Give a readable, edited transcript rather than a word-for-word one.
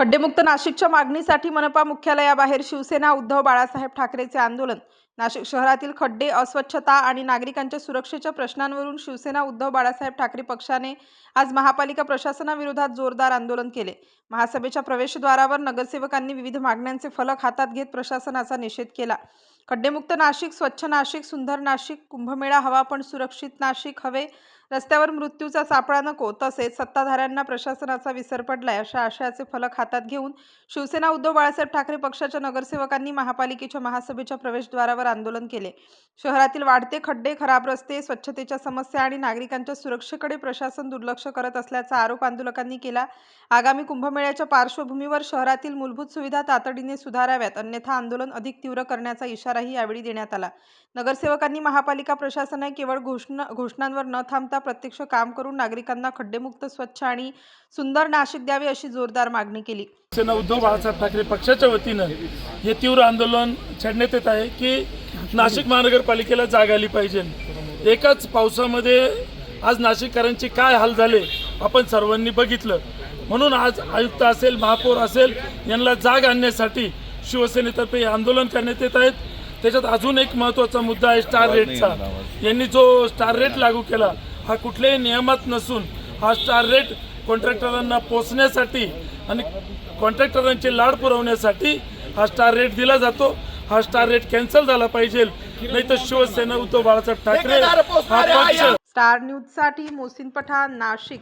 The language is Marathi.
खड्डेमुक्त नाशिकच्या मागणीसाठी मनपा मुख्यालयाबाहेर शिवसेना उद्धव बाळासाहेब ठाकरेंचे आंदोलन। नाशिक शहरातील खड्डे, अस्वच्छता आणि नागरिकांच्या सुरक्षेच्या प्रश्नांवरून शिवसेना उद्धव बाळासाहेब ठाकरे पक्षाने आज महापालिका प्रशासनाविरोधात जोरदार आंदोलन केले। महासभेच्या प्रवेशद्वारावर नगरसेवकांनी विविध मागण्यांचे फलक हातात घेत प्रशासनाचा निषेध केला। खड्डेमुक्त नाशिक, स्वच्छ नाशिक, सुंदर नाशिक, कुंभमेळा हवा पण सुरक्षित नाशिक हवे, रस्त्यावर मृत्यूचा सापळा नको, तसेच सत्ताधाऱ्यांना प्रशासनाचा विसर पडलाय अशा आशयाचे फलक हातात घेऊन शिवसेना उद्धव बाळासाहेब ठाकरे पक्षाच्या नगरसेवकांनी महापालिकेच्या महासभेच्या प्रवेशद्वारावर आंदोलन केले। शहरातील वाढते खड्डे, खराब रस्ते, स्वच्छतेच्या समस्या आणि नागरिकांच्या सुरक्षेकडे प्रशासन दुर्लक्ष करत असल्याचा आरोप आंदोलकांनी केला। आगामी कुंभमेळ्याच्या पार्श्वभूमीवर शहरातील मूलभूत सुविधा तातडीने सुधाराव्यात, अन्यथा आंदोलन अधिक तीव्र करण्याचा इशाराही यावेळी देण्यात आला। नगरसेवकांनी महापालिका प्रशासनाने केवळ घोषणांवर न थांबता प्रत्यक्ष काम करून नागरिकांना खड्डेमुक्त, स्वच्छ आणि सुंदर नाशिक द्यावे अशी जोरदार मागणी केली। शिवसेना उद्धव बाळासाहेब ठाकरे पक्षाच्या वतीनं हे तीव्र आंदोलन छेडण्यात येत आहे की नाशिक महानगरपालिकेला जाग आली पाहिजे। एकाच पावसामध्ये आज नाशिककरांचे काय हाल झाले आपण सर्वांनी बघितलं। म्हणून आज आयुक्त असेल, महापौर असेल, यांना जाग आणण्यासाठी शिवसेनेतर्फे आंदोलन करण्यात येत आहेत। त्याच्यात अजून एक महत्त्वाचा मुद्दा आहे स्टार रेटचा। यांनी जो स्टार रेट लागू केला हा कुठल्याही नियमात नसून हा स्टार रेट कॉन्ट्रॅक्टरांना पोचण्यासाठी आणि कॉन्ट्रॅक्टरांचे लाड पुरवण्यासाठी हा स्टार रेट दिला जातो। हा स्टार रेट कॅन्सल झाला पाहिजे, नाही तर शिवसेना उद्धव बाळासाहेब ठाकरे हा पक्ष। स्टार न्यूजसाठी मोहसिन पठाण, नाशिक।